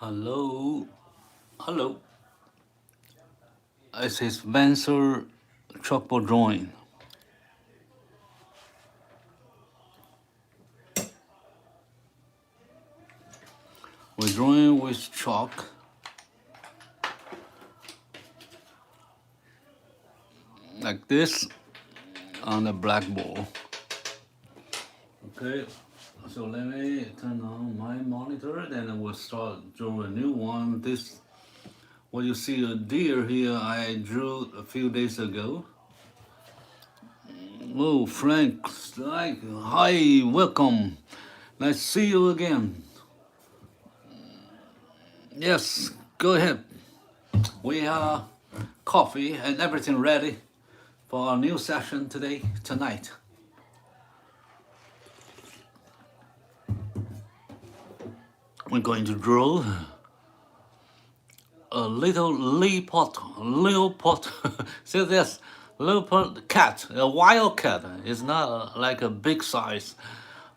Hello, hello. This is Spencer chalkboard drawing. We're drawing with chalk. Like this on the blackboard. Okay, so let me turn on my monitor, then we'll start drawing a new one. This, what you see a deer here, I drew a few days ago. Oh, Frank, like, hi, welcome. Nice to see you again. Yes, go ahead. We have coffee and everything ready for our new session tonight. We're going to draw a little leopard. See this leopard cat, a wild cat. It's not like a big size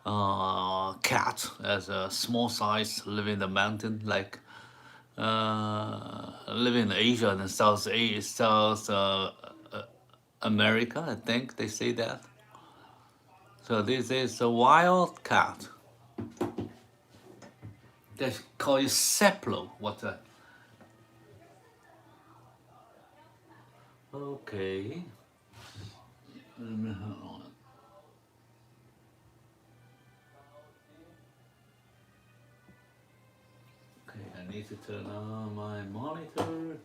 cat, as a small size, live in the mountain, like live in Asia and South America. I think they say that. So this is a wild cat. They call it seplo. What's that? Okay. Okay, I need to turn on my monitor.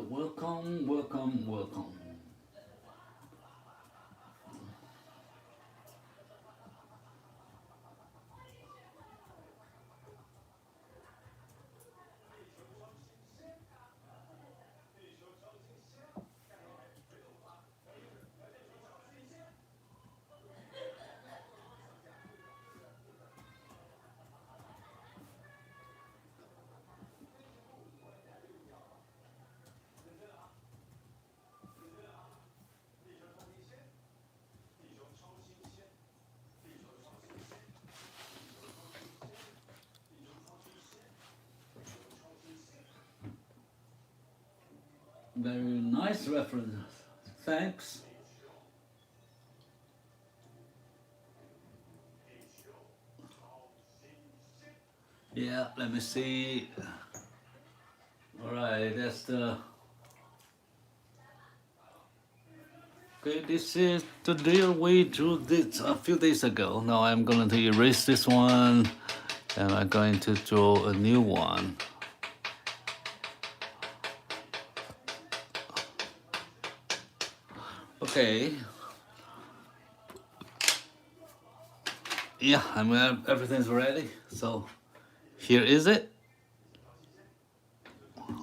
Welcome. Very nice reference. Thanks. Yeah, let me see. All right, that's the. Okay, this is the deal we drew this a few days ago. Now I'm going to erase this one, and I'm going to draw a new one. Okay. Yeah, everything's ready. So here is it.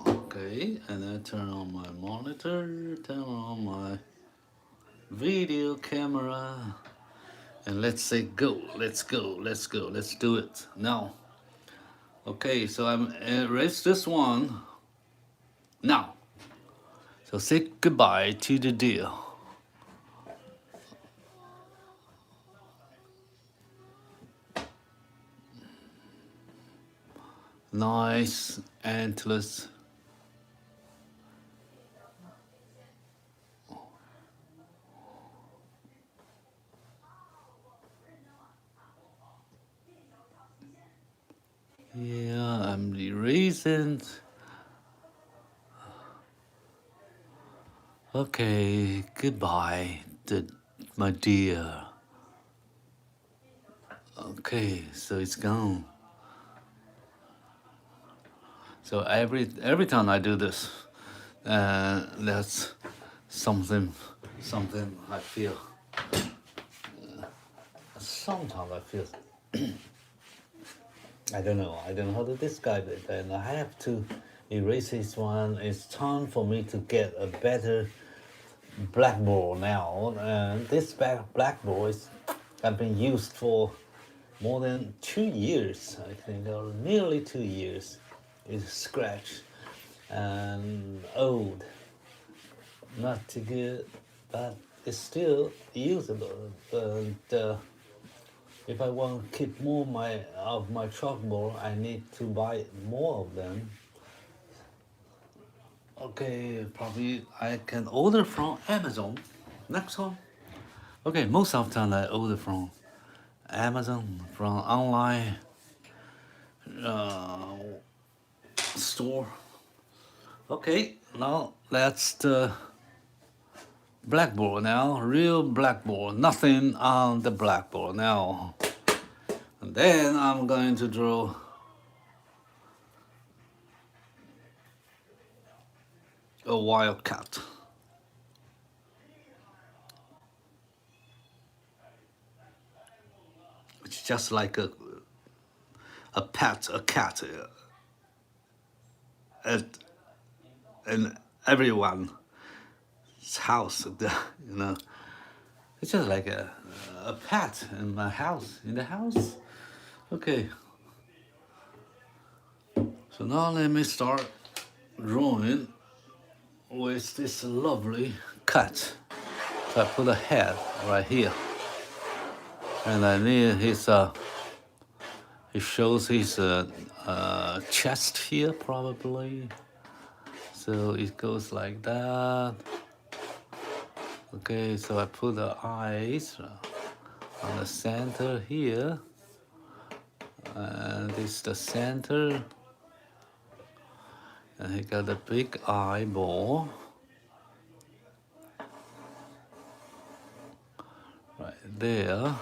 Okay, and then turn on my monitor, turn on my video camera, and let's say go. Let's do it now. Okay, so I'm erase this one now. So say goodbye to the deer. Nice antlers. Yeah, I'm erasing. Okay, goodbye, my dear. Okay, so it's gone. So every time I do this, that's something I feel. Sometimes I feel I don't know how to describe it, and I have to erase this one. It's time for me to get a better blackboard now, and this blackboard have been used for more than 2 years, I think, or nearly 2 years. It's scratched and old, not too good, but it's still usable. And if I want to keep more of my chalkboard, I need to buy more of them. Okay, probably I can order from Amazon. Next one. Okay, most of the time I order from Amazon, from online uh, store. Okay, now that's the blackboard now, real blackboard, nothing on the blackboard now. And then I'm going to draw a wildcat. It's just like a cat at in everyone's house. It's just like a pet in my house, in the house. Okay. So now let me start drawing with this lovely cat. So I put a head right here, and I need his. It shows his chest here probably. So it goes like that. Okay, so I put the eyes on the center here, and this is the center, and he got a big eyeball right there.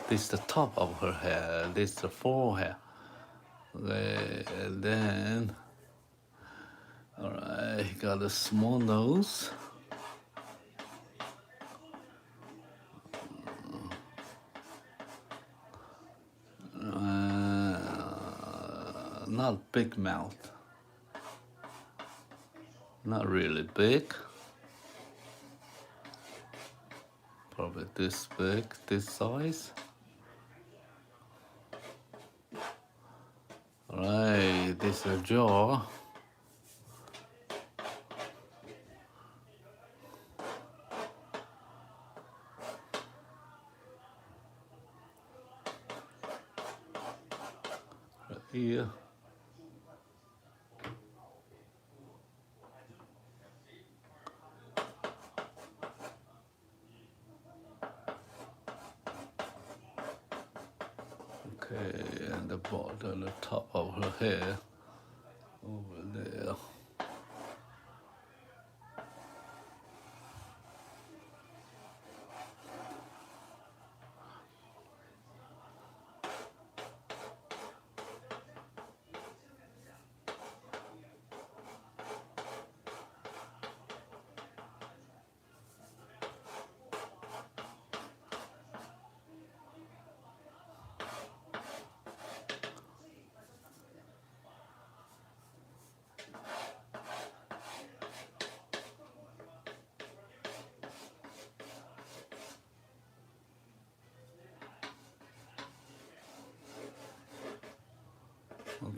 This is the top of her head, this is the forehead. Okay, and then, all right, he got a small nose. Not big mouth, not really big, probably this big, this size. All right, this is a jaw. Right here. Okay, and the bottom, the top of her hair over there.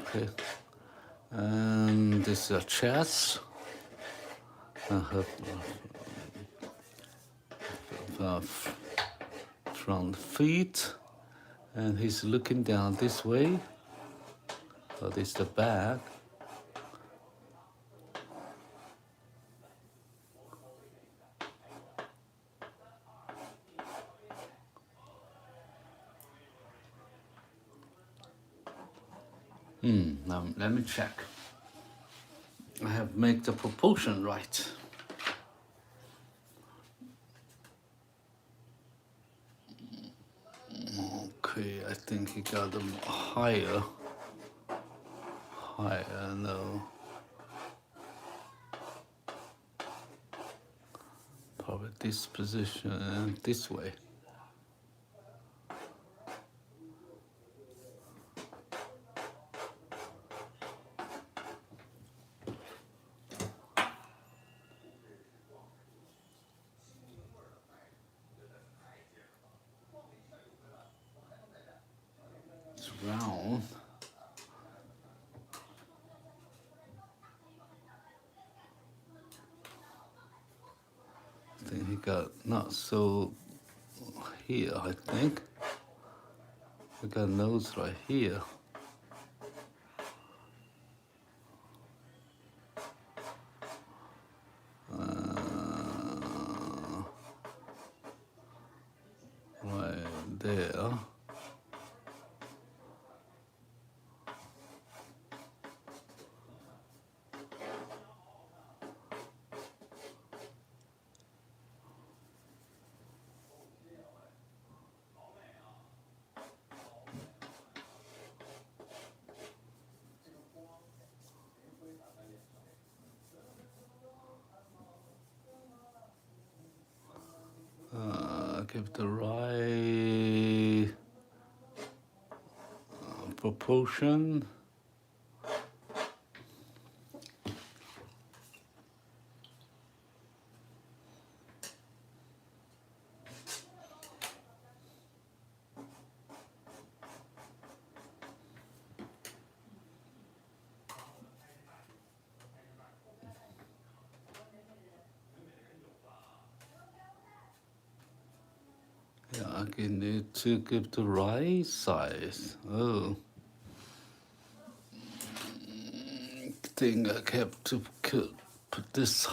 Okay, and this is a chest, and her front feet, and he's looking down this way. So this is the back. Now let me check. I have made the proportion right. Okay, I think he got them higher. No. Probably this position and this way. round. I think he got not so here, I think. We got nose right here. Right there. Give the right proportion. Yeah, I need to give the right size. Oh. I think I have to put this.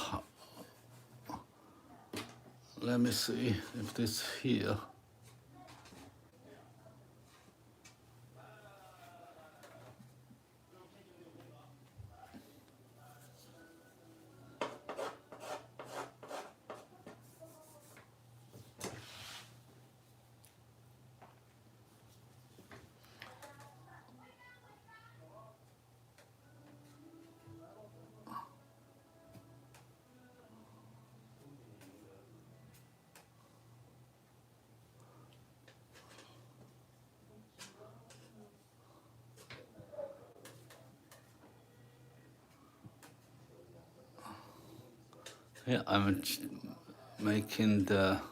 Let me see if this here. Yeah, I'm making trying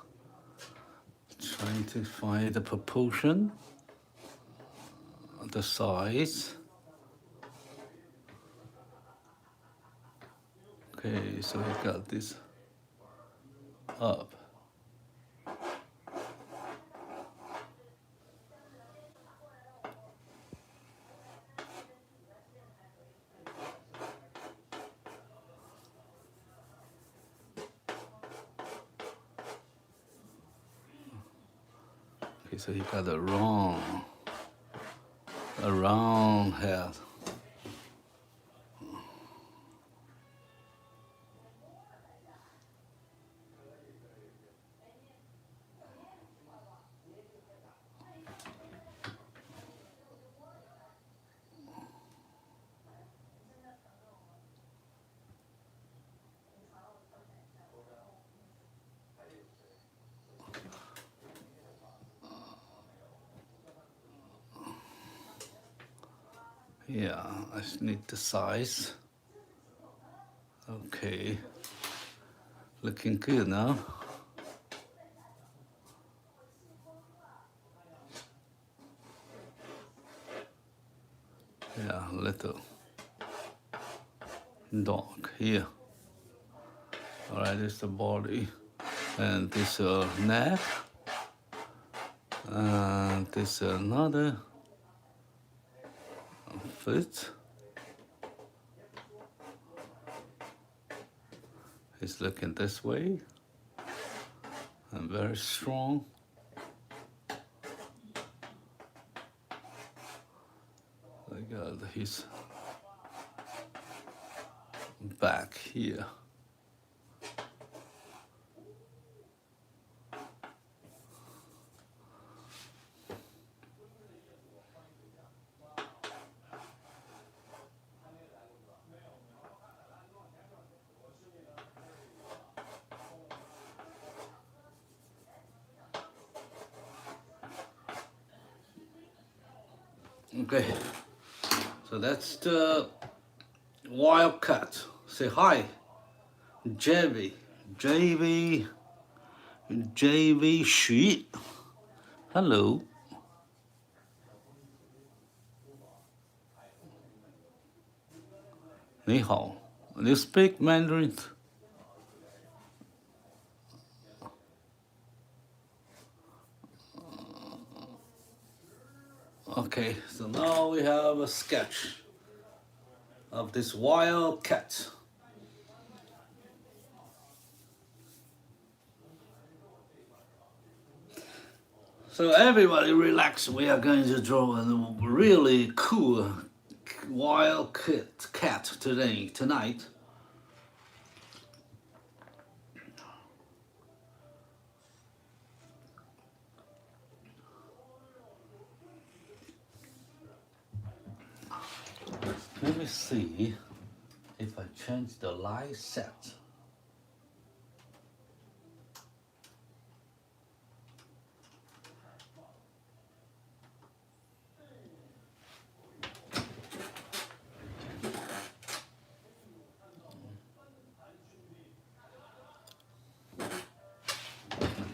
to find the proportion, the size. Okay, so we got this up. Okay, so you got a round head. Yeah, I just need the size. Okay, looking good now. Yeah, little dog here. All right, this is the body, and this neck, and this another foot. He's looking this way, and very strong. I got his back here. Okay, so that's the wildcat. Say hi, JV Xu. Hello. 你好. You speak Mandarin? Okay, so now we have a sketch of this wild cat. So everybody relax, we are going to draw a really cool wild cat tonight. Let me see if I change the light set.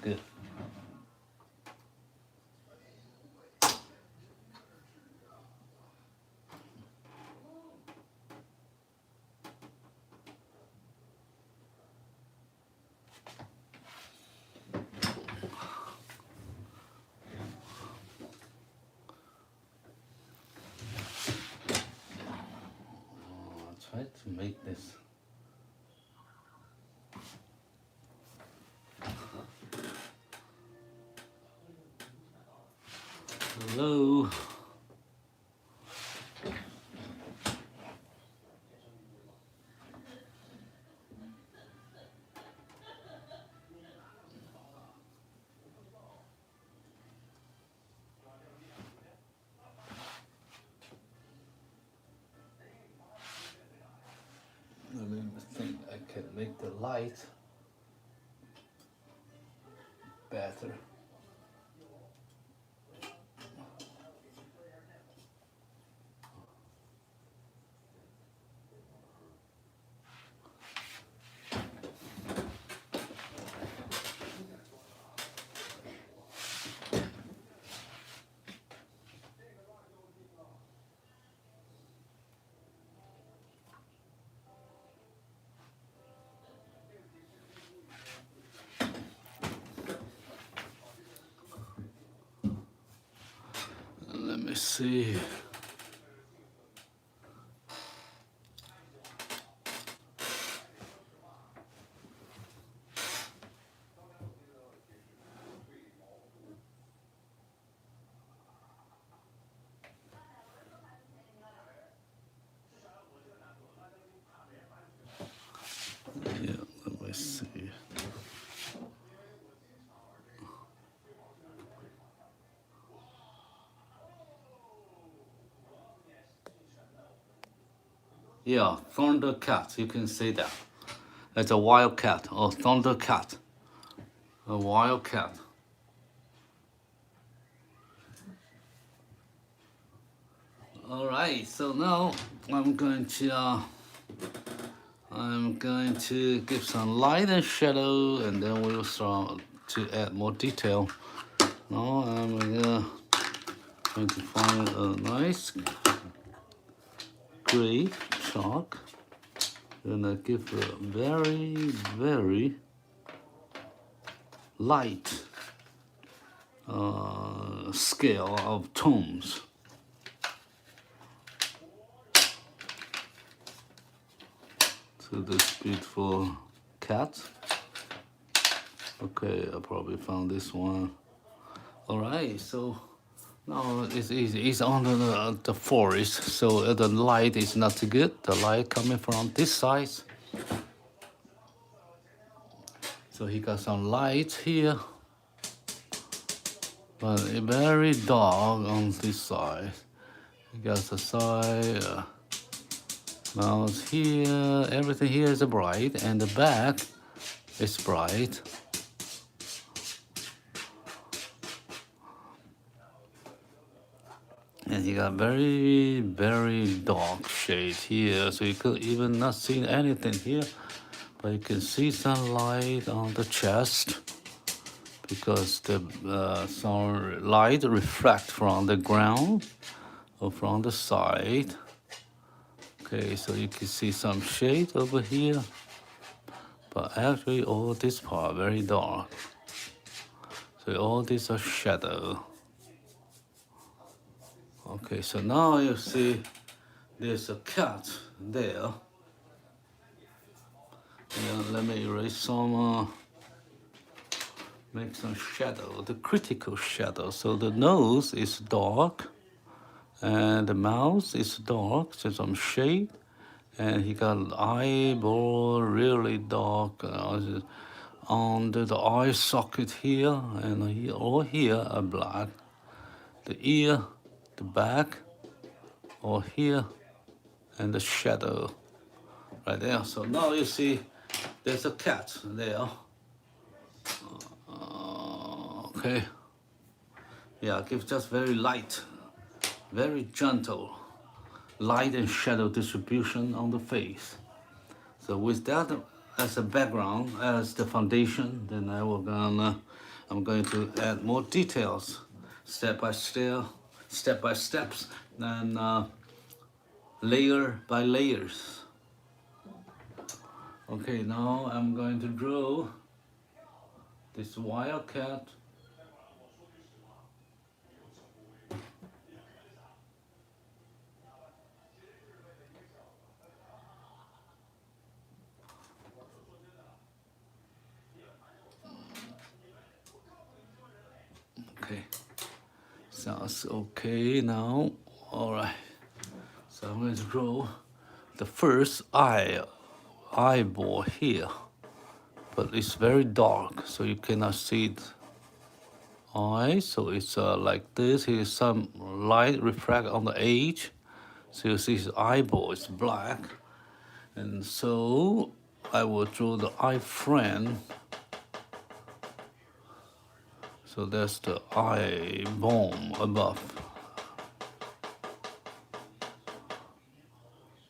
Good. I'll try to make this. Hello. Let me think I can make the light better. Let me see. Yeah, let me see. Yeah, thunder cat, you can say that. It's a wild cat or thunder cat. A wild cat. All right, so now I'm going to give some light and shadow, and then we'll start to add more detail. Now I'm going to find a nice gray chalk, and I give a very, very light scale of tones. To this beautiful cat. Okay, I probably found this one. All right, so now it's easy. It's under the forest, so the light is not too good. The light coming from this side. So he got some light here, but very dark on this side. He got the side. Mouth here, everything here is bright, and the back is bright. And you got very, very dark shade here, so you could even not see anything here, but you can see some light on the chest because the some light reflect from the ground or from the side. Okay, so you can see some shade over here, but actually all this part very dark. So all these are shadow. Okay, so now you see there's a cat there. And let me erase some, make some shadow, the critical shadow. So the nose is dark, and the mouth is dark, so some shade. And he got an eyeball really dark under the eye socket here, and here, all here are black. The ear, the back, all here, and the shadow right there. So now you see there's a cat there. Okay. Yeah, give just very light, very gentle light and shadow distribution on the face. So with that as a background, as the foundation, then I'm going to add more details, step by steps, and layer by layers. Okay, now I'm going to draw this wildcat. Okay, sounds okay now. All right, so I'm going to draw the first eyeball here, but it's very dark, so you cannot see it. Eye, so it's like this. Here's some light refract on the edge, so you see his eyeball is black, and so I will draw the eye frame. So that's the eye bone above.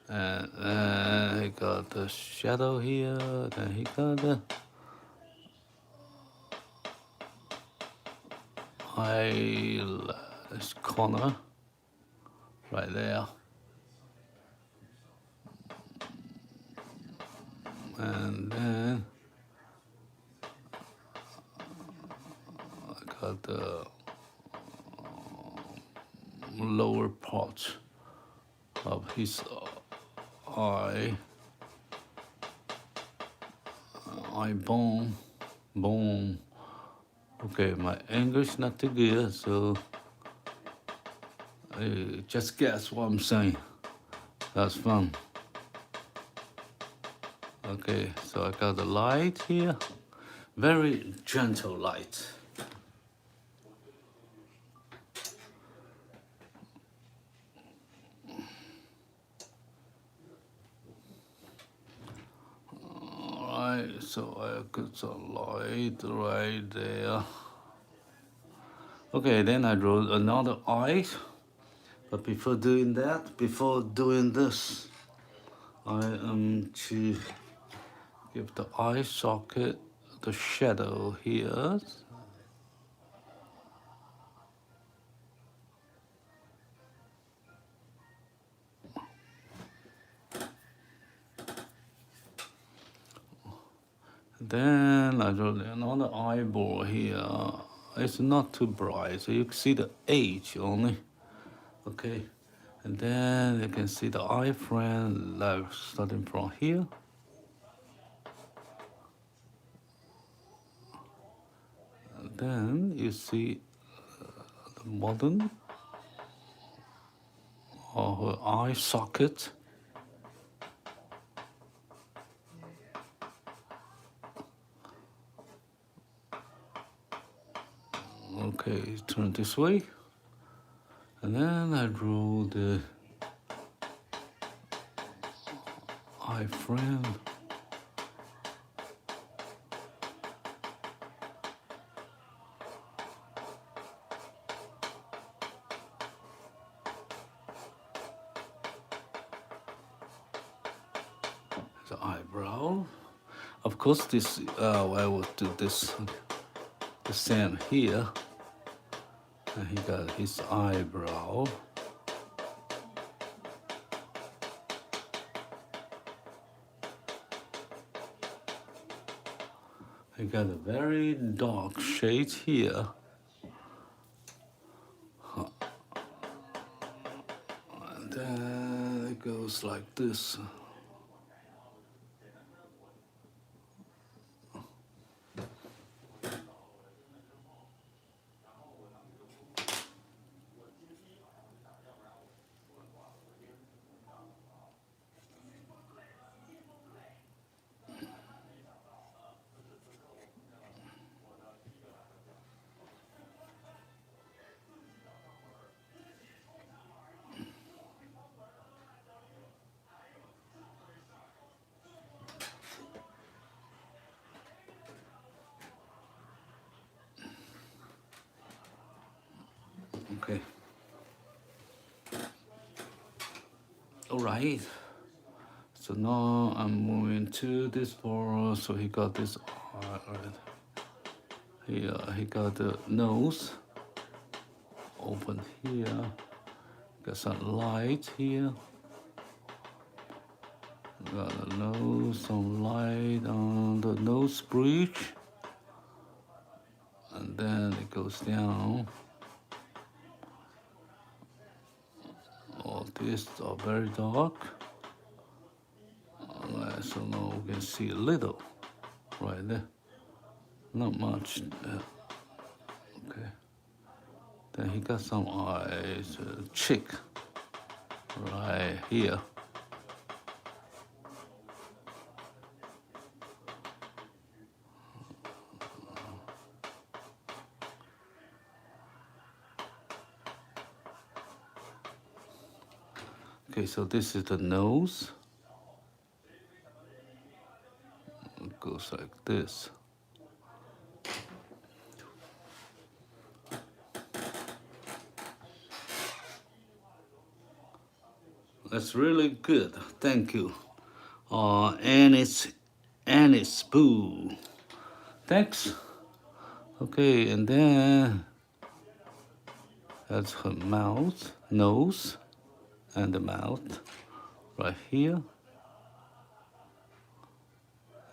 And then he got the shadow here, then he got the eyelash corner right there. And then I got the lower part of his eye bone. Okay, my English not too good, so just guess what I'm saying. That's fun. Okay, so I got the light here, very gentle light. Alright, so I got some light right there. Okay, then I drew another eye, but before doing this, I am to give the eye socket the shadow here. Then I draw another eyeball here. It's not too bright, so you can see the edge only. Okay, and then you can see the eye frame like starting from here. And then you see the bottom of her eye socket. Okay, turn this way. And then I drew the eye frame. The eyebrow. Of course, this I will do this the same here. And he got his eyebrow. I got a very dark shade here. And then it goes like this. Okay. All right. So now I'm moving to this part. So he got this right here. He got the nose open here. Got some light here. Got a nose, some light on the nose bridge. And then it goes down. All these are very dark. Alright, so now we can see a little right there. Not much. Okay. Then he got some eyes, cheek right here. Okay, so this is the nose. It goes like this. That's really good. Thank you. Annie's Boo. Thanks. Okay, and then that's her mouth, nose, and the mouth right here.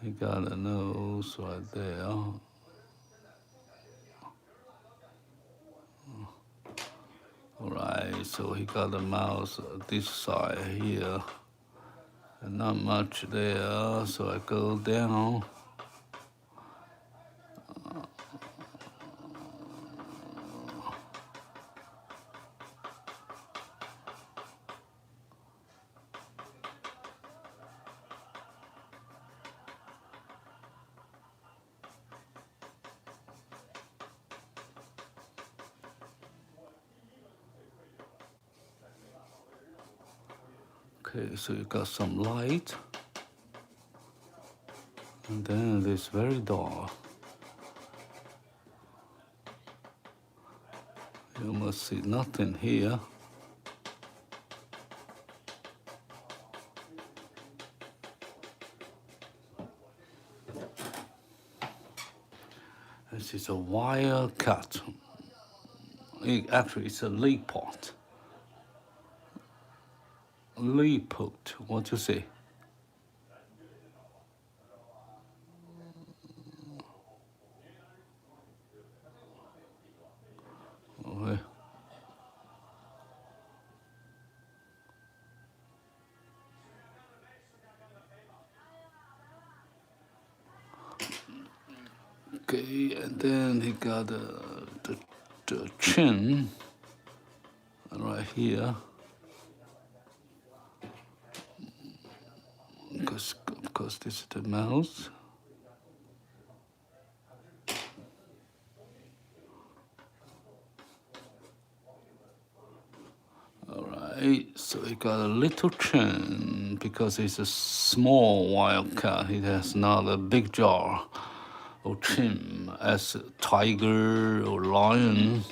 He got a nose right there. Alright, so he got a mouth this side here. And not much there, so I go down. Okay, so you got some light. And then it's very dark. You must see nothing here. This is a wire cut. Actually, it's a leopard. Leopard, what you say? Okay. Okay, and then he got the chin right here. Because this is the mouth. Alright, so he got a little chin because he's a small wildcat. He has not a big jaw or chin as a tiger or lion.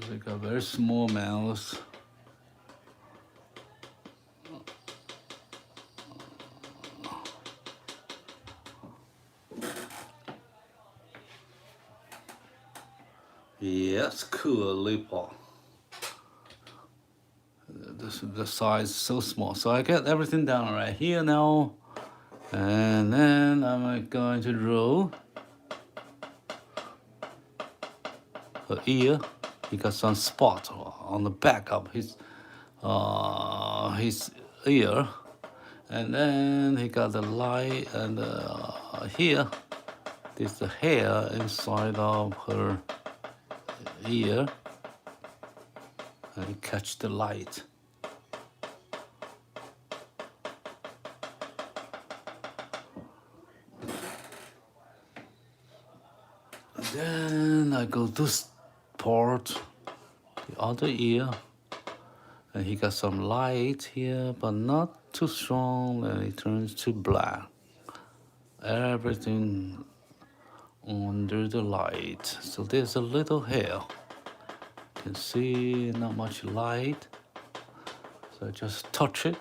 So he got a very small mouth. Yes, cool leopard. The size is so small. So I get everything down right here now. And then I'm going to draw her ear. He got some spot on the back of his ear, and then he got the light, and here, this is the hair inside of her ear, and he catch the light. Then I go this part, the other ear, and he got some light here, but not too strong, and it turns to black. Everything under the light. So there's a little hair. You can see not much light. So I just touch it.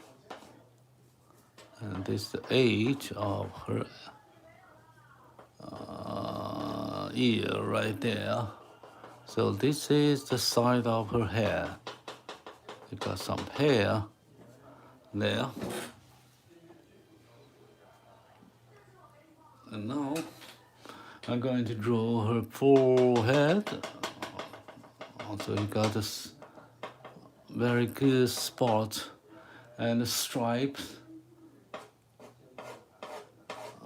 And this is the edge of her ear right there. So this is the side of her hair. You got some hair there. And now I'm going to draw her forehead. Also, you got this very good spot and the stripes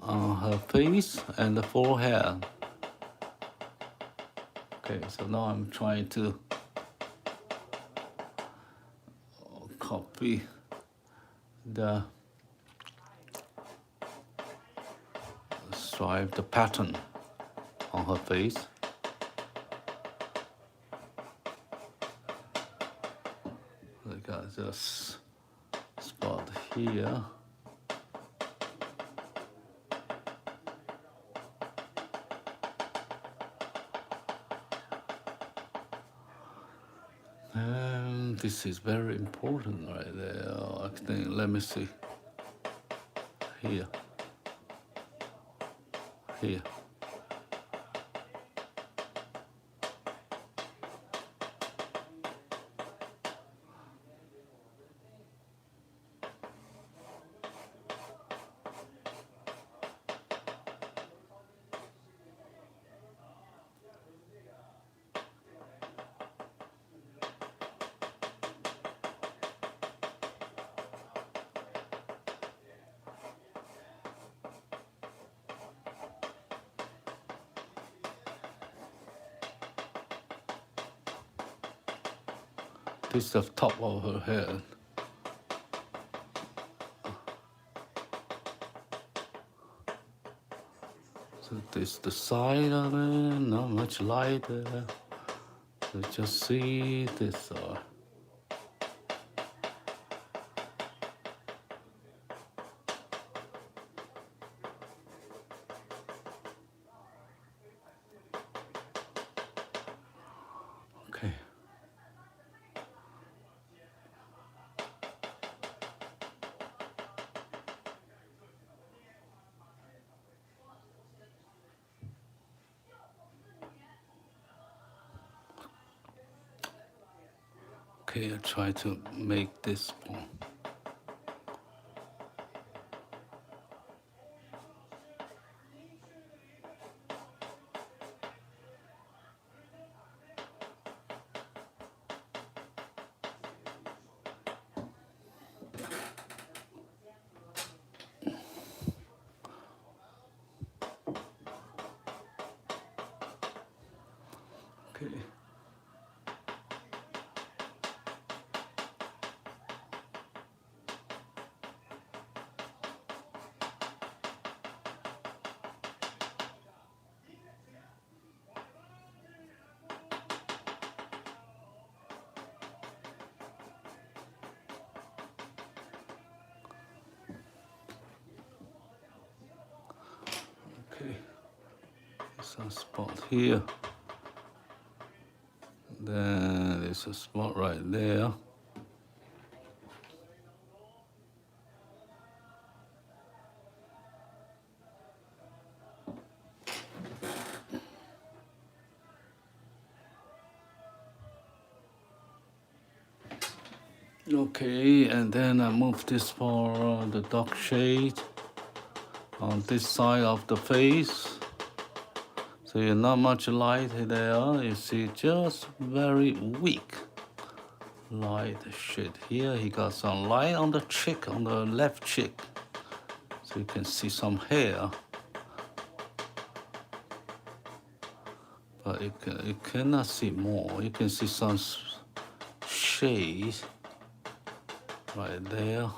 on her face and the forehead. Okay, so now I'm trying to copy the stripe, the pattern on her face. I got this spot here. And this is very important right there. I think, let me see. Here. Here. This is the top of her head. So this is the side of it, not much light there. So just see this. Okay. Okay, I try to make this one. Okay. Okay, some spot here. Then there's a spot right there. Okay, and then I move this for the dark shade. on this side of the face. So you're not much light there. You see just very weak light shade here. He got some light on the cheek, on the left cheek. So you can see some hair. But you cannot see more. You can see some shades right there.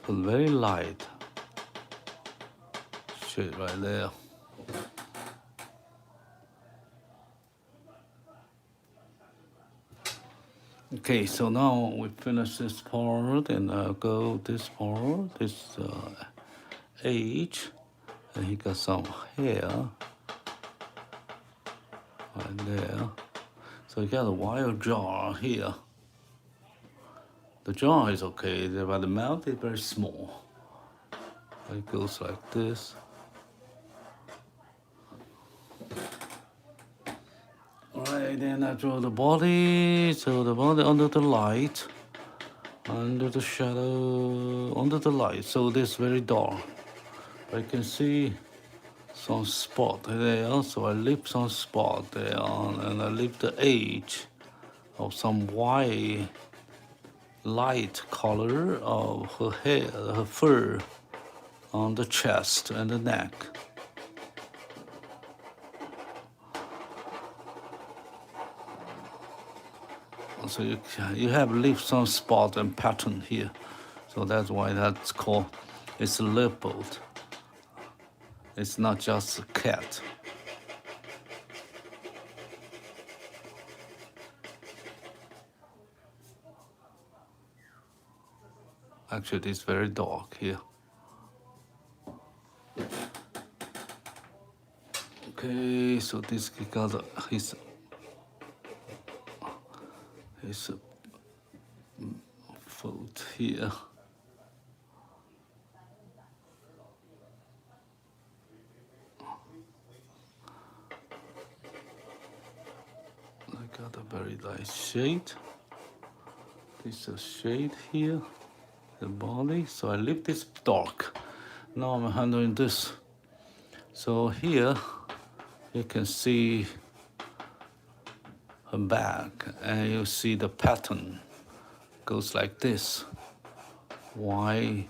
But very light shade right there. Okay, so now we finish this part and I'll go this part, this H, and he got some hair right there. So you got a wire jar here. The jaw is okay, but the mouth is very small. It goes like this. Alright, then I draw the body. So the body under the light, under the shadow, under the light. So this very dark. But you can see some spot there. So I leave some spot there, and I leave the edge of some white light color of her hair, her fur on the chest and the neck. So you have leave some spot and pattern here. So that's why that's called, it's a leopard. It's not just a cat. Actually, it's very dark here. Okay, so this got his foot here. I got a very nice shade. This is a shade here, the body. So I leave this dark. Now I'm handling this. So here you can see her back, and you see the pattern goes like this: white,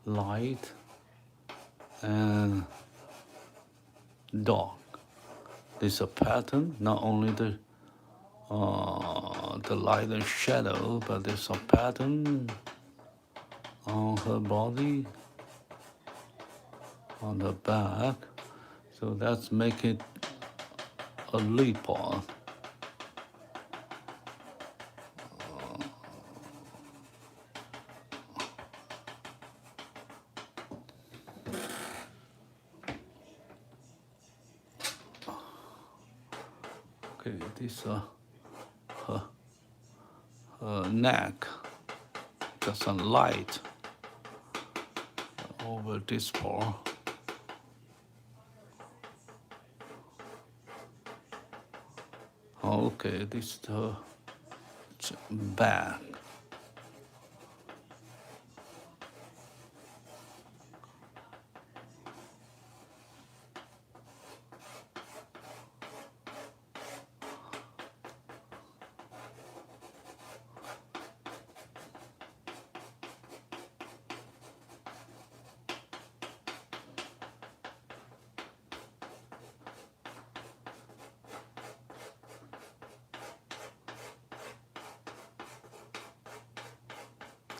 light, and dark. This is a pattern, not only the light and shadow, but there's a pattern on her body, on the back. So that's make it a leopard. Okay, this her neck got some light over this part. Okay, this is the back.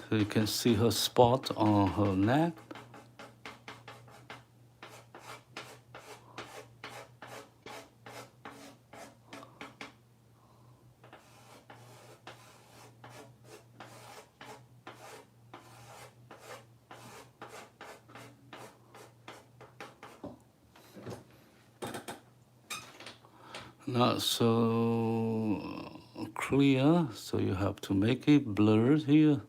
So you can see her spot on her neck. Not so clear, so you have to make it blurred here.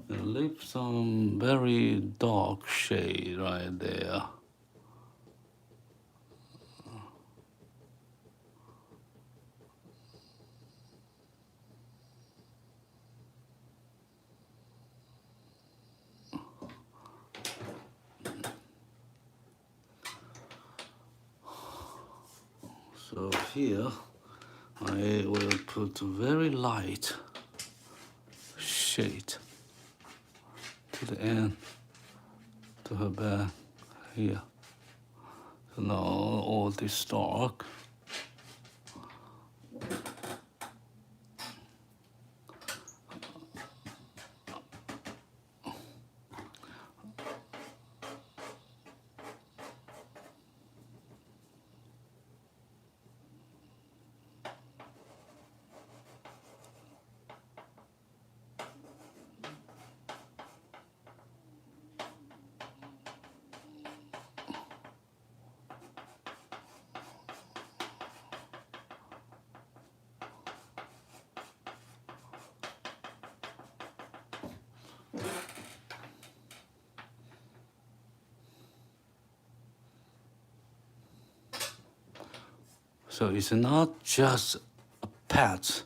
And leave some very dark shade right there. So here I will put a very light shade to the end, to her back here. So now all this dark. So it's not just a pet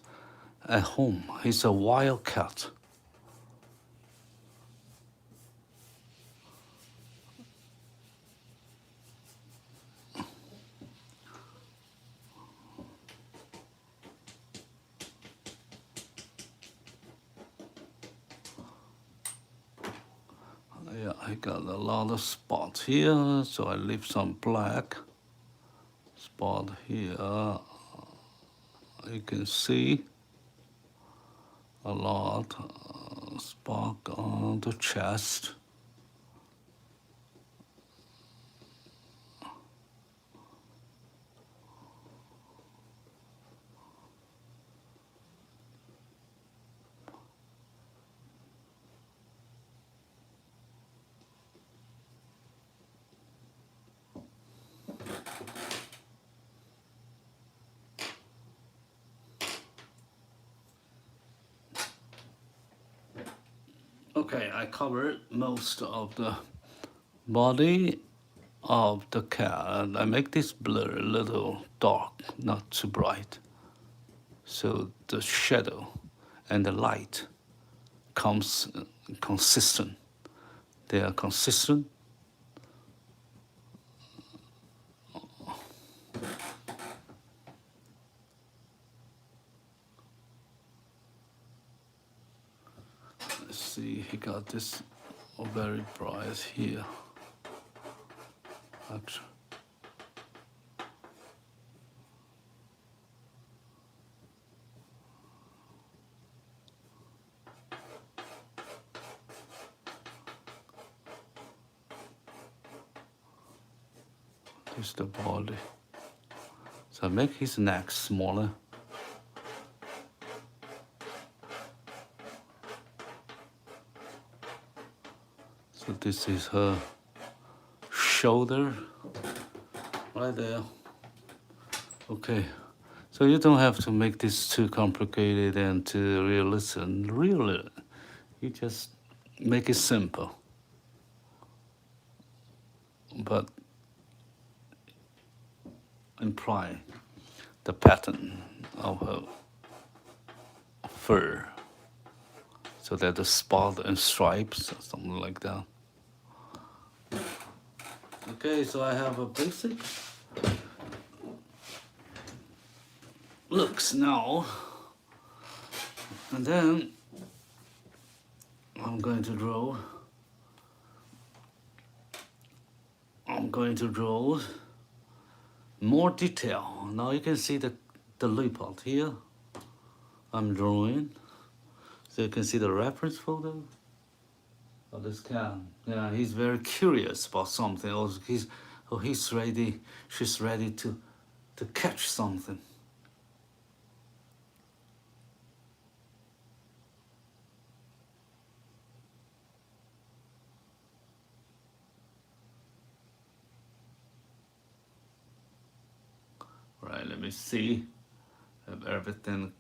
at home, it's a wild cat. Yeah, I got a lot of spots here, so I leave some black spot here. You can see a lot spot on the chest. Okay, I covered most of the body of the cat. I make this blur a little dark, not too bright. So the shadow and the light comes consistent. They are consistent. Let's see, he got this very bright here. Actually. This is the body. So I make his neck smaller. So this is her shoulder right there. Okay, so you don't have to make this too complicated and too realistic. Really, you just make it simple. But imply the pattern of her fur, so that the spot and stripes or something like that. Okay, so I have a basic looks now, and then I'm going to draw more detail. Now you can see the leopard here. I'm drawing, so you can see the reference photo of this cat. Yeah, he's very curious about something, or she's ready to catch something. Right, let me see if everything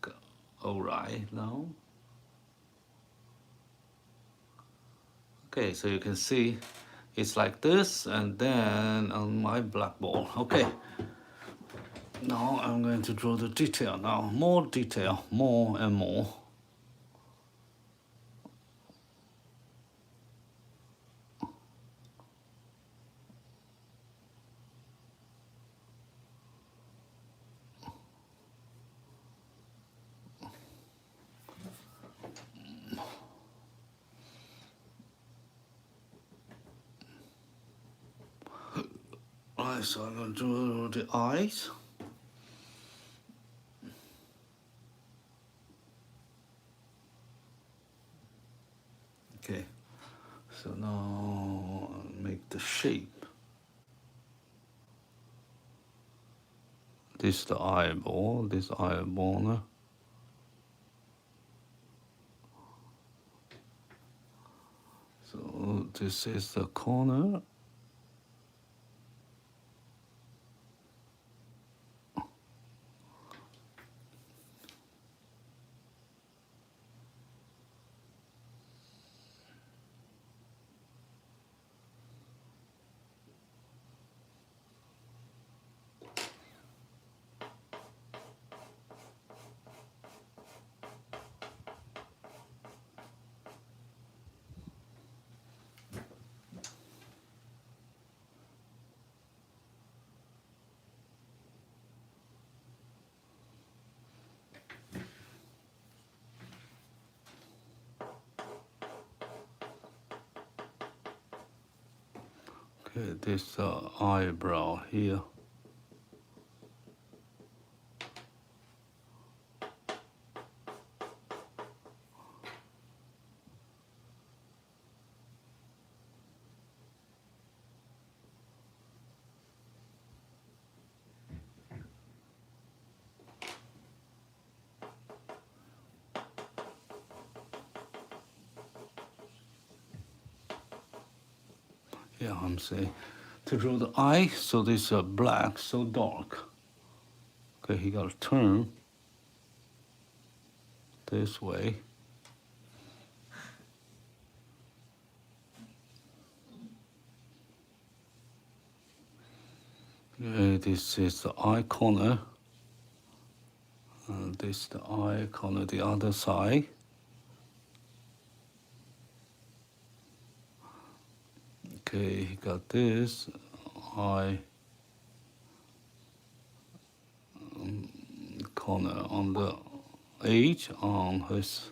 all right now. Okay, so you can see it's like this, and then on my blackboard. Okay, now I'm going to draw the detail now. More detail, more and more. Alright, so I'm going to draw the eyes. Okay, so now make the shape. This is the eyeball, this eyeball. So this is the corner. Okay, this eyebrow here. Yeah, I'm saying to draw the eye, so this black, so dark. Okay, he got to turn this way. Okay, this is the eye corner. This is the eye corner, the other side. Okay, he got this eye corner on the edge on his.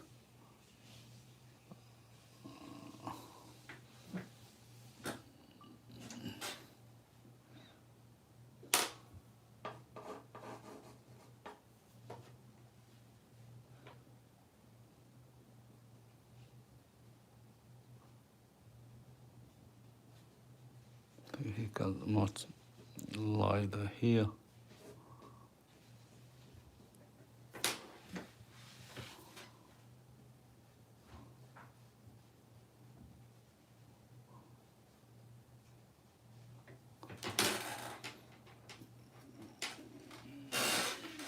He got much lighter here.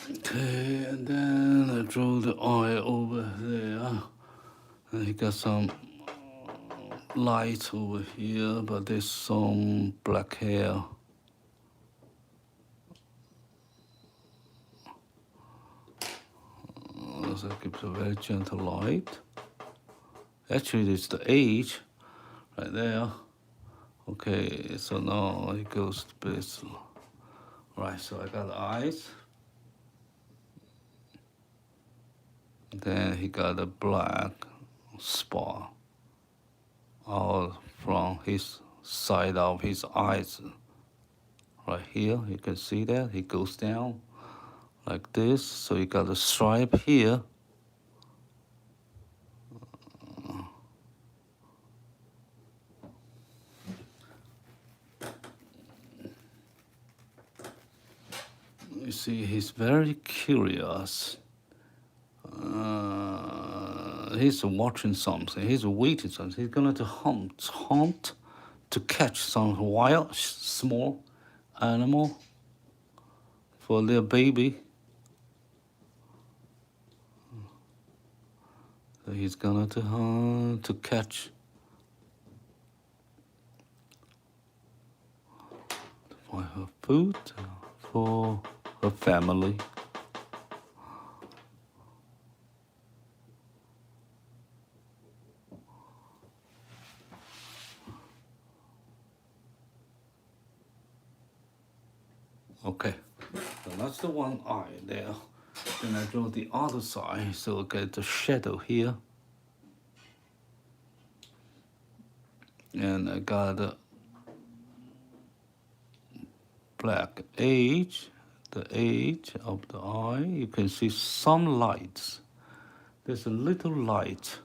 Okay, and then I draw the eye over there. And he got some light over here, but there's some black hair. So it gives a very gentle light. Actually, it's the edge right there. Okay, so now it goes to this. Right, so I got the eyes. Then he got a black spot out from his side of his eyes. Right here, you can see that. He goes down like this. So you got a stripe here. You see, he's very curious. He's watching something. He's waiting something. He's going to hunt to catch some wild, small animal for their baby. So he's going to hunt to catch. To find her food for her family. Okay, so that's the one eye there. Then I draw the other side, so I get the shadow here. And I got black edge, the edge of the eye. You can see some lights. There's a little light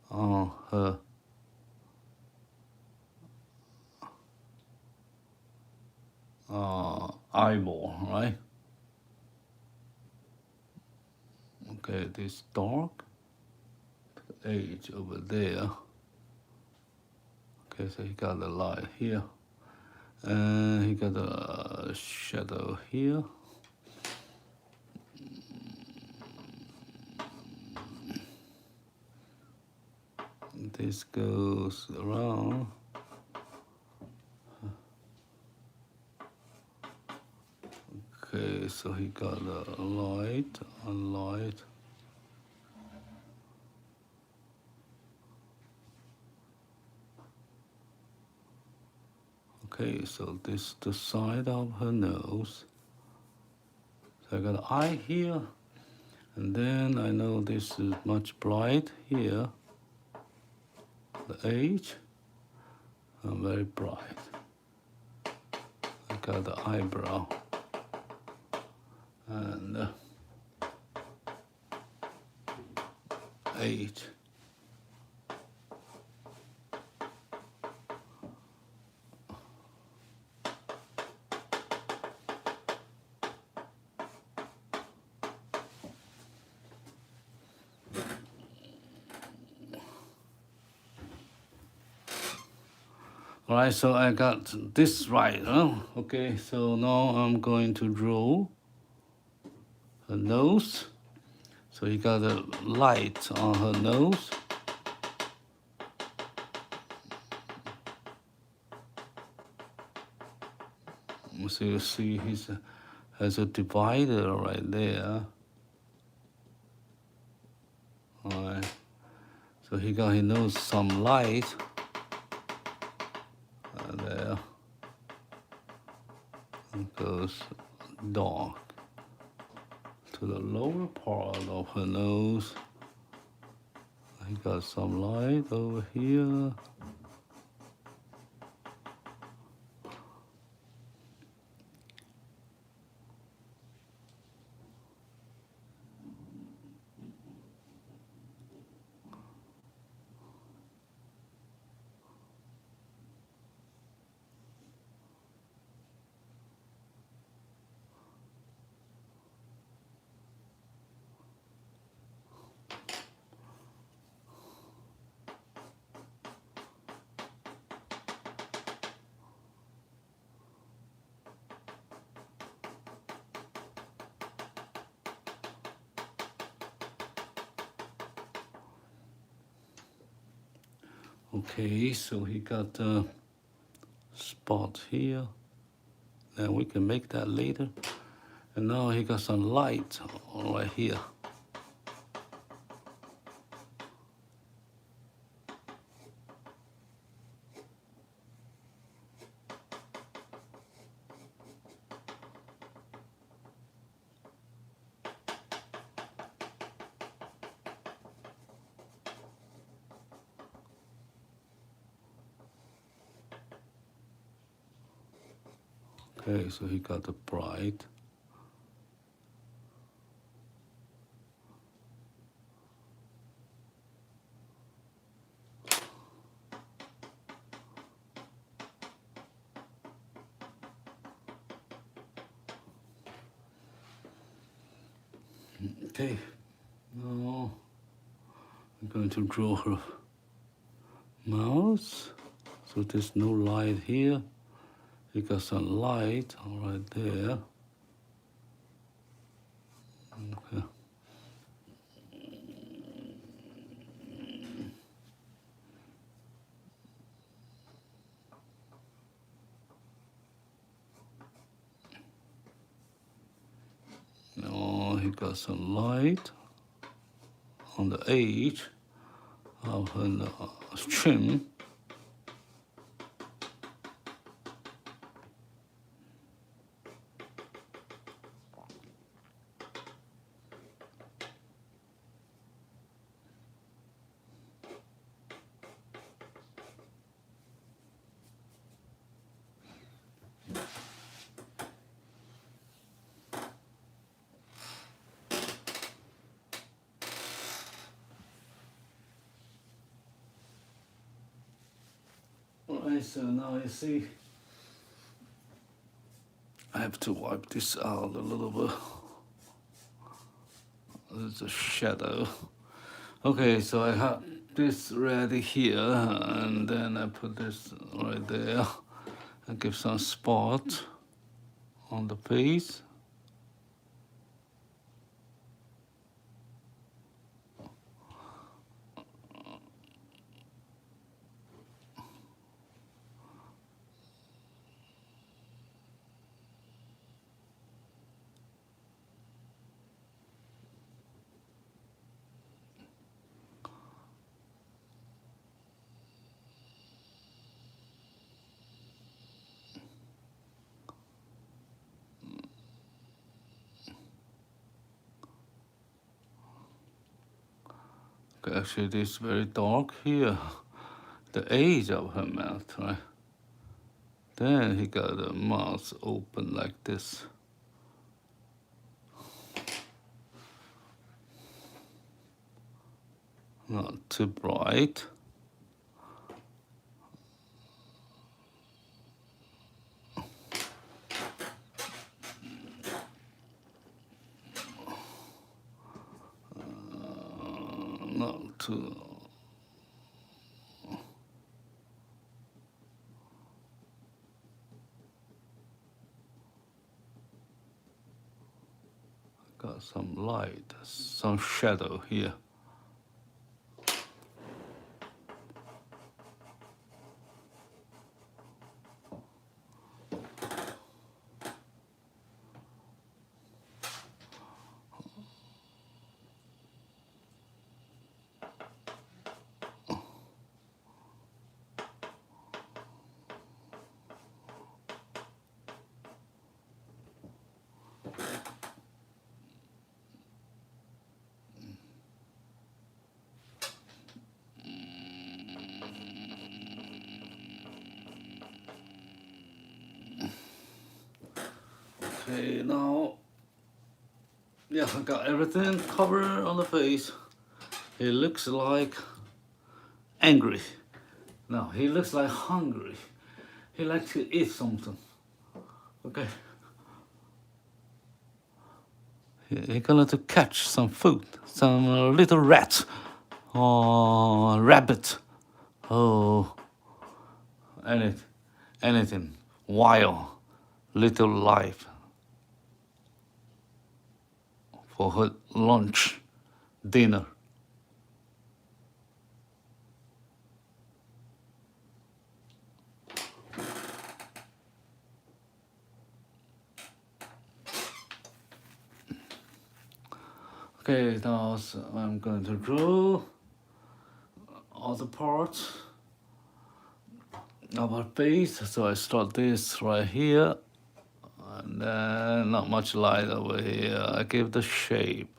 on her eyeball, right? Okay, this dark edge over there. Okay, so he got the light here. And he got a shadow here. This goes around. Okay, so he got a light, a light. Okay, so this is the side of her nose. So I got an eye here, and then I know this is much bright here. The edge, very bright. I got the eyebrow. And edge. All right, so I got this right, huh? Okay, so now I'm going to draw her nose. So you got a light on her nose. So you see he has a divider right there. All right, so he got his nose some light. There it goes dark to the lower part of her nose. I got some light over here. Okay, so he got a spot here. Then we can make that later. And now he got some light right here. Okay, so he got the bright. Okay, now I'm going to draw her mouth. So there's no light here. You got some light right there. Okay. Now he got some light on the edge of her chin. so now you see I have to wipe this out a little bit. There's a shadow. Okay, so I have this ready here, and then I put this right there and give some spot on the piece. Okay, actually, this is very dark here. The edge of her mouth, right? Then he got the mouth open like this. Not too bright. Not too. Got some light, some shadow here. Okay, now, yeah, I got everything covered on the face. He looks like angry. No, he looks like hungry. He likes to eat something. Okay. He's gonna to catch some food, some little rat or rabbit. Oh, anything wild, little life for her lunch, dinner. Okay, now I'm going to draw all the parts of our face. So I start this right here, and then not much light over here. I give the shape.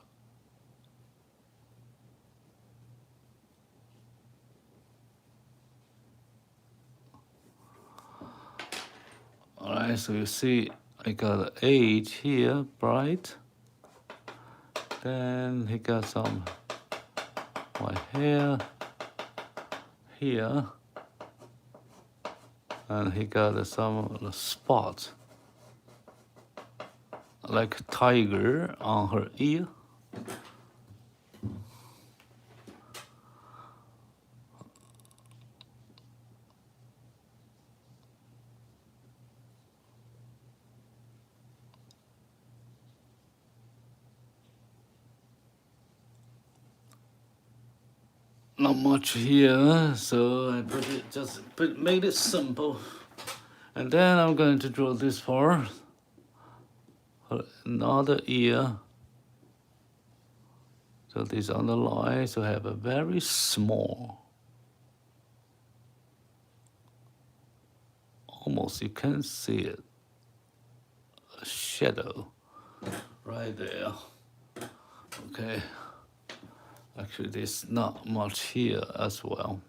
Alright, so you see I got an edge here, bright. Then he got some white hair here, and he got some spots like a tiger on her ear. Not much here, so I made it simple. And then I'm going to draw this part, another ear. So this on the line, so I have a very small, almost you can see it, a shadow right there. Okay. Actually, there's not much here as well.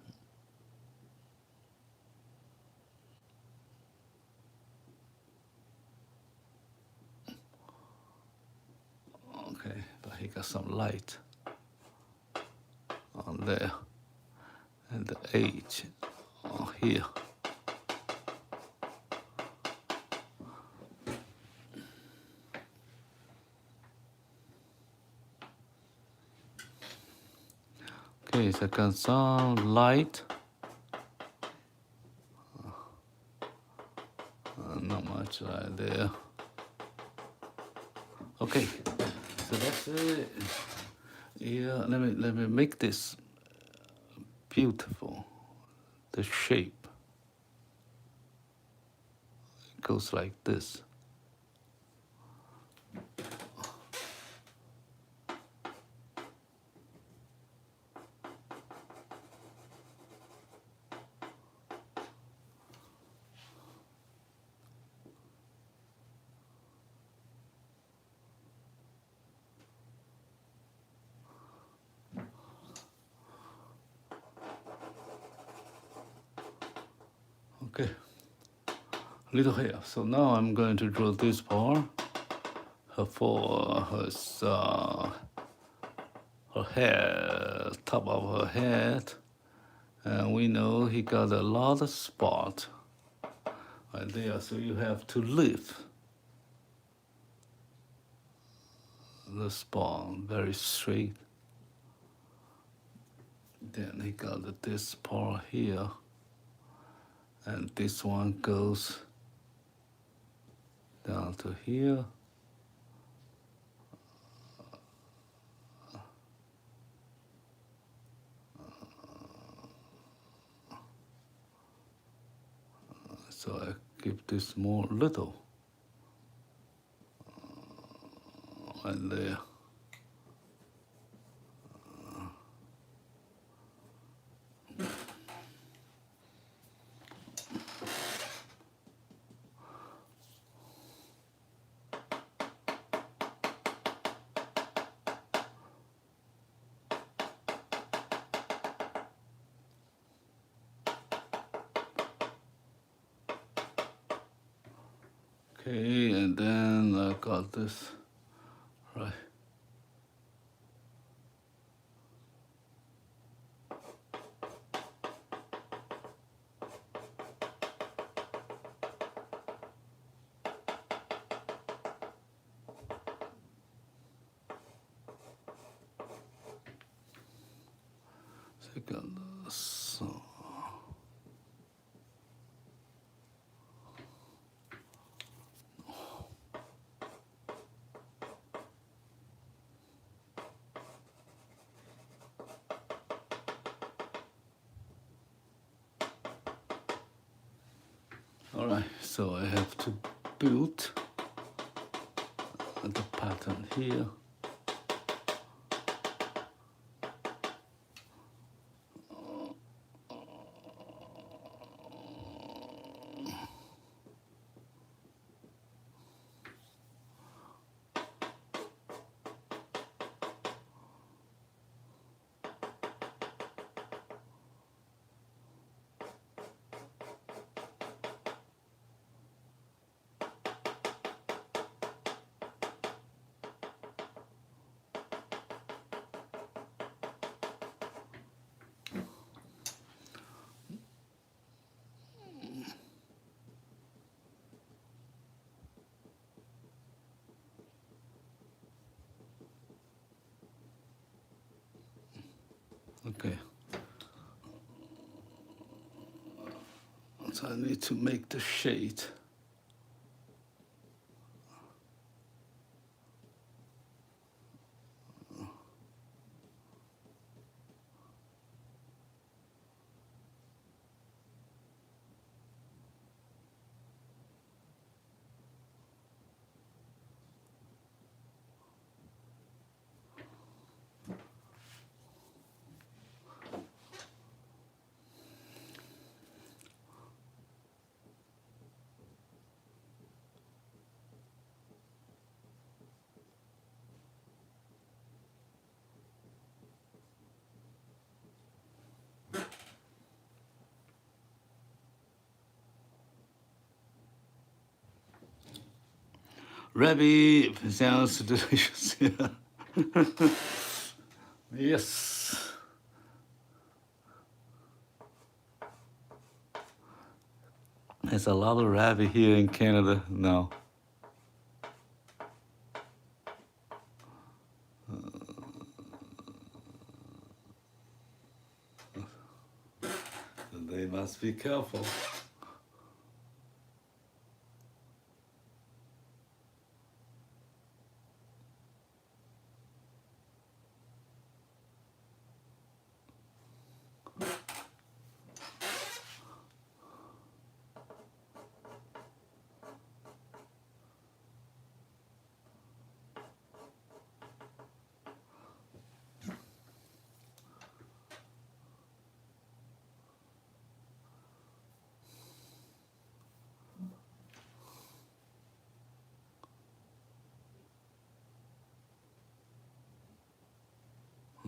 Okay, but he got some light on there, and the edge on here. Okay, second some light. Not much light there. Okay, so that's it. Yeah, let me make this beautiful. The shape goes like this. Okay, little hair. So now I'm going to draw this part for her hair, top of her head. And we know he got a lot of spot right there, so you have to lift the spot very straight. Then he got this part here, and this one goes down to here. So I keep this more little right there. Okay, and then I got this right. Second, so. All right, so I have to build the pattern here. Okay. So I need to make the shade. Rabbit sounds delicious. Yes. There's a lot of rabbit here in Canada now. must be careful.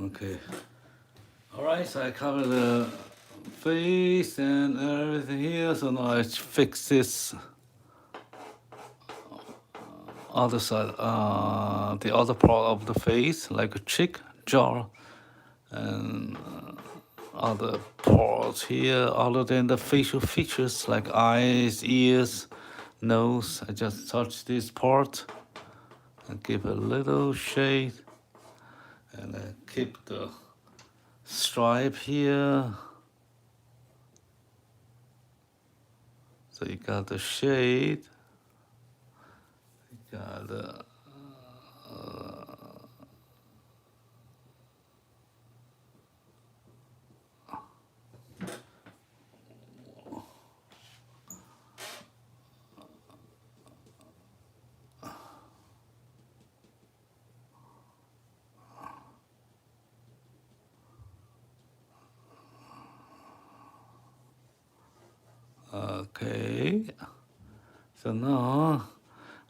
Okay. Alright, so I cover the face and everything here. So now I fix this other side, the other part of the face, like a cheek, jaw, and other parts here, other than the facial features like eyes, ears, nose. I just touch this part and give a little shade, and I keep the stripe here. So you got the shade, you got the okay. So now,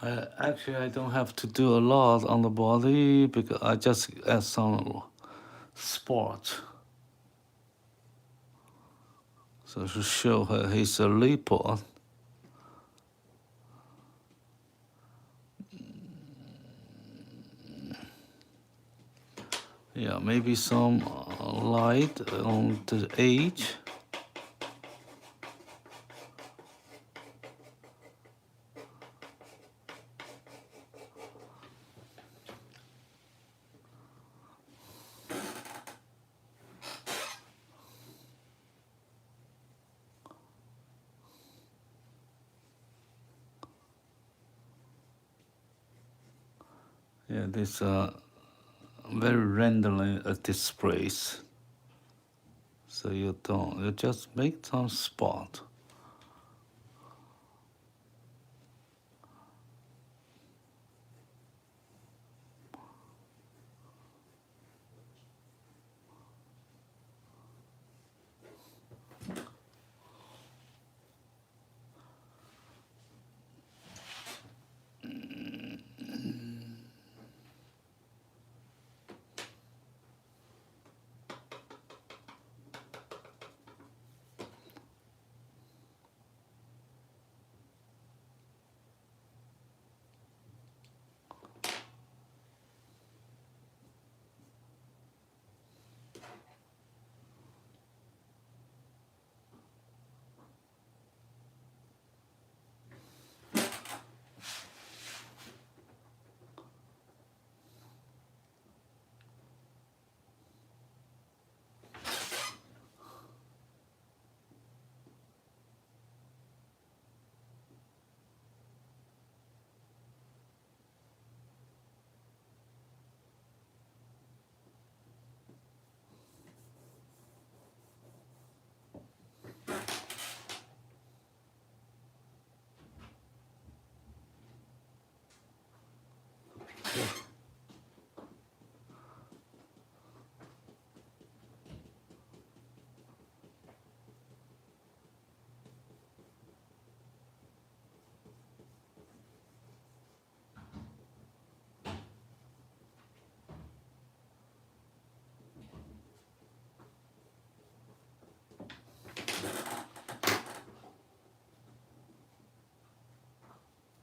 I don't have to do a lot on the body because I just add some spot. So to show her he's a leopard. Yeah, maybe some light on the edge. Yeah, this very randomly displays. So you just make some spot.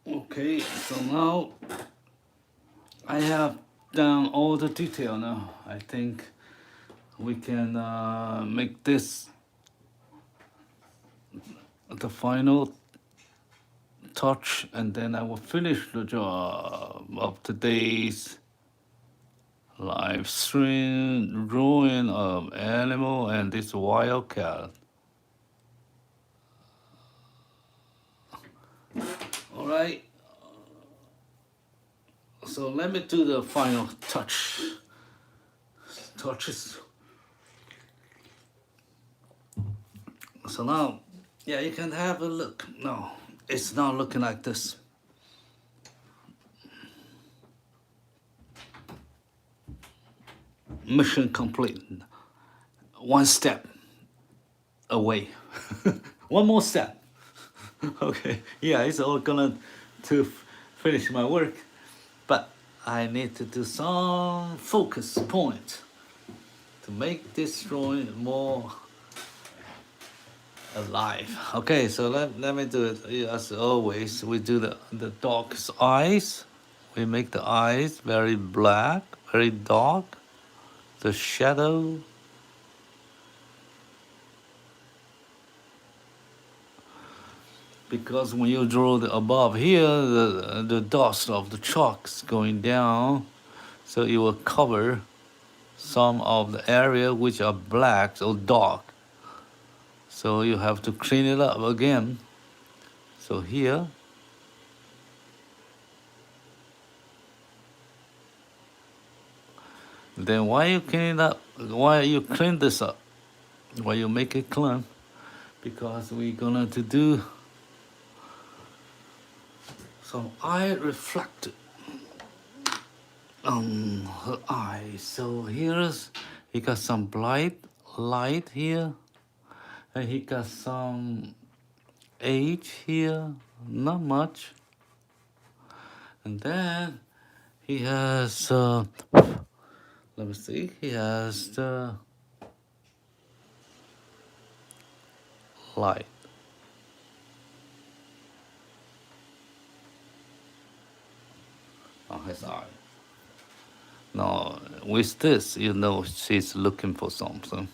Okay, so now I have done all the detail now. I think we can make this the final touch, and then I will finish the job of today's live stream drawing of animal and this wildcat. right? So let me do the final touches. So now, yeah, you can have a look. No, it's not looking like this. Mission complete. One step away. One more step. Okay, yeah, it's all gonna to finish my work, but I need to do some focus point to make this drawing more alive. Okay, so let me do it. As always, we do the dog's eyes. We make the eyes very black, very dark. The shadow. Because when you draw the above here, the dust of the chalk's going down, so it will cover some of the area which are black or dark. So you have to clean it up again. So here, then why you clean it up? Why you clean this up? Why you make it clean? Because we're gonna to do some eye reflected on her eyes. So here's, he got some bright light here, and he got some age here, not much. And then he has, let me see, he has the light. On his eye. Now, with this, you know she's looking for something.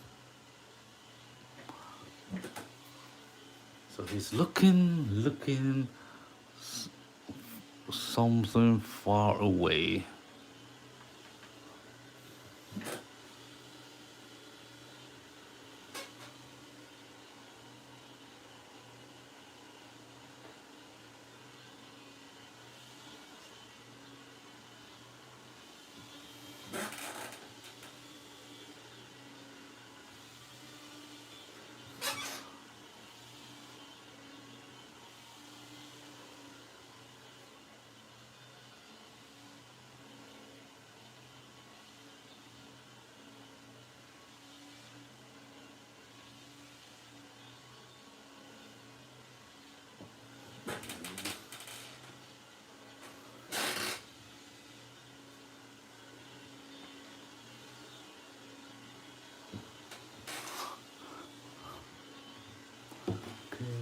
So he's looking something far away.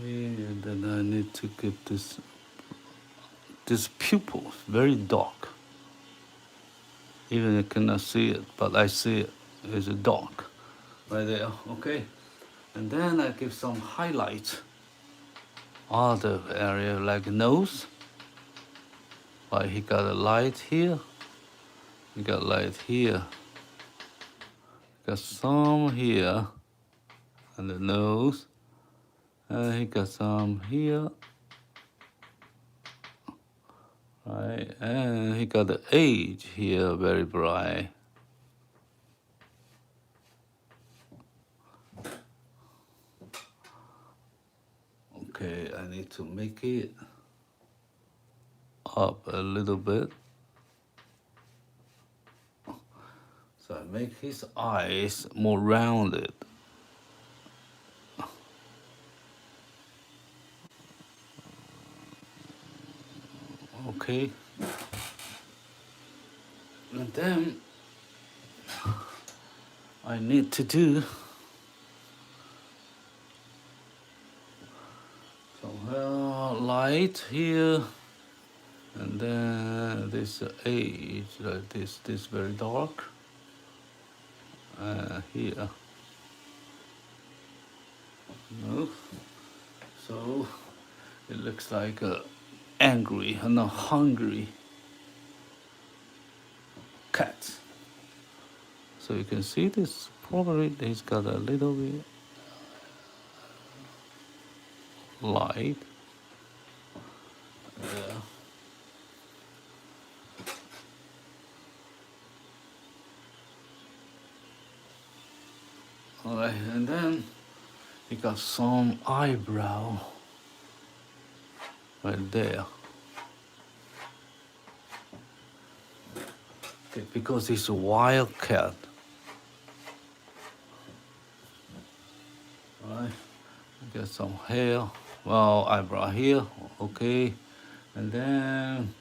And then I need to get this pupil very dark. Even you cannot see it, but I see it. It's dark right there. Okay, and then I give some highlight. Other area like nose. Like he got a light here. He got light here. Got some here, and the nose. And he got some here, right? And he got the edge here, very bright. Okay, I need to make it up a little bit. So I make his eyes more rounded. Okay. And then I need to do some light here, and then this edge like this very dark. Here. No. So it looks like a angry and a hungry cat. So you can see this, probably he's got a little bit light. Alright, and then he got some eyebrow right there. Okay, because he's a wild cat. Alright, get some hair, well, eyebrow here, okay, and then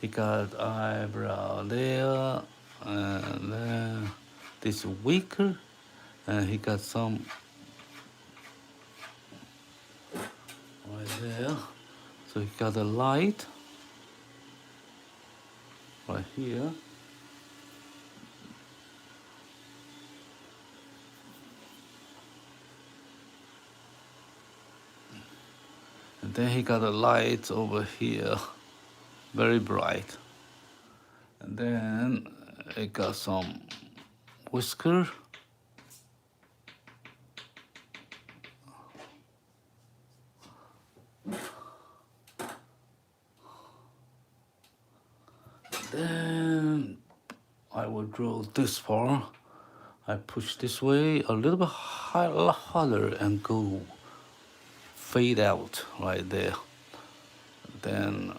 he got eyebrow there, and then this weaker, and he got some right there, so he got a light right here. And then he got a light over here, very bright. And then he got some whisker. Then I will draw this far. I push this way a little bit harder and go fade out right there. Then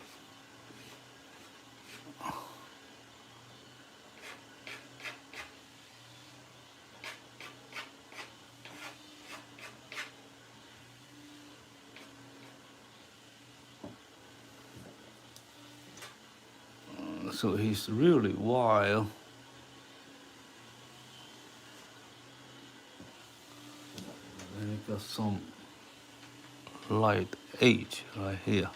so he's really wild. And he got some light edge right here.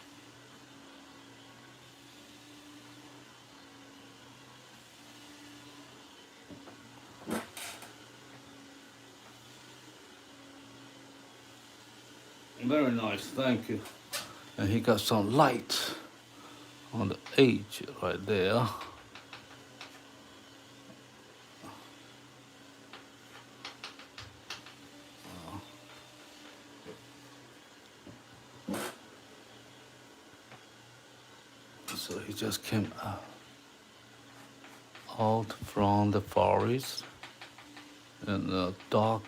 Very nice, thank you. And he got some light on the edge right there. So he just came out from the forest and dark,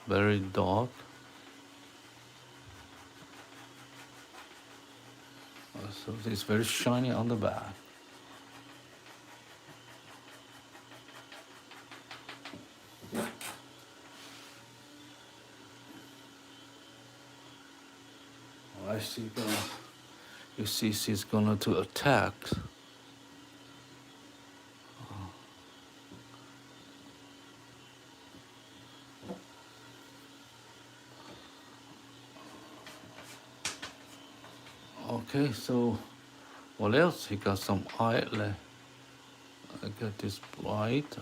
very dark. So it's very shiny on the back. I see. You see, she's going to attack. Okay, so what else? He got some eyelid. I got this light,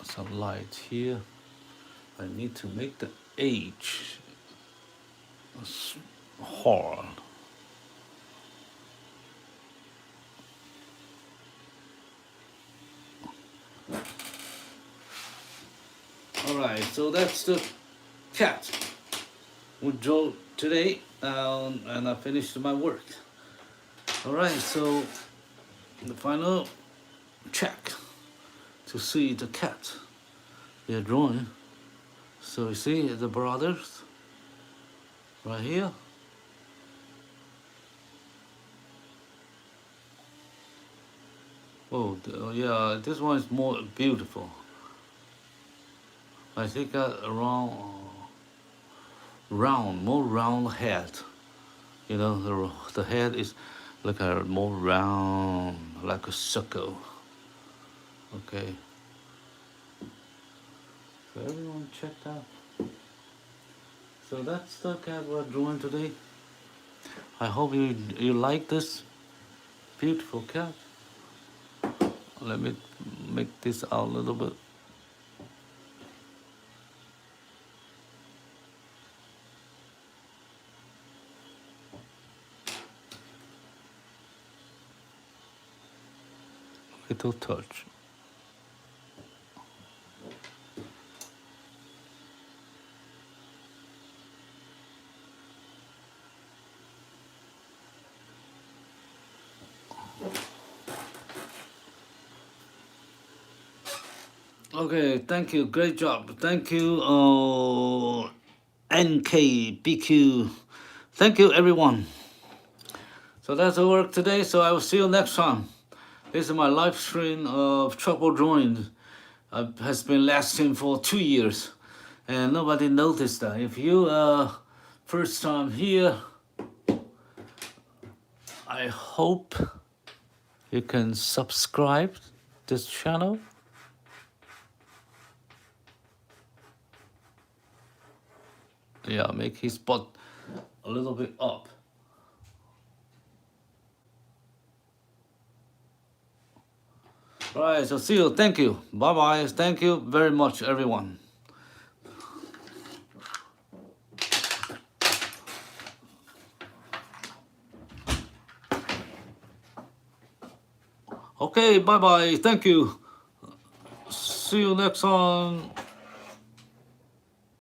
some light here. I need to make the edge hard. All right, so that's the cat we drew today, and I finished my work. All right, so the final check to see the cat they're drawing. So you see the brothers right here. Oh, yeah, this one is more beautiful. I think a more round head. You know, the head is like a more round, like a circle. Okay. So everyone checked out. So that's the cat we're drawing today. I hope you like this beautiful cat. Let me make this out a little bit. Little touch. Okay, thank you. Great job. Thank you, NKBQ. Thank you, everyone. So that's the work today. So I will see you next time. This is my live stream of chalkboard drawing. Has been lasting for 2 years, and nobody noticed that. If you first time here, I hope you can subscribe this channel. Yeah, make his butt a little bit up. Right, so see you. Thank you. Bye bye. Thank you very much, everyone. Okay, bye bye. Thank you. See you next time.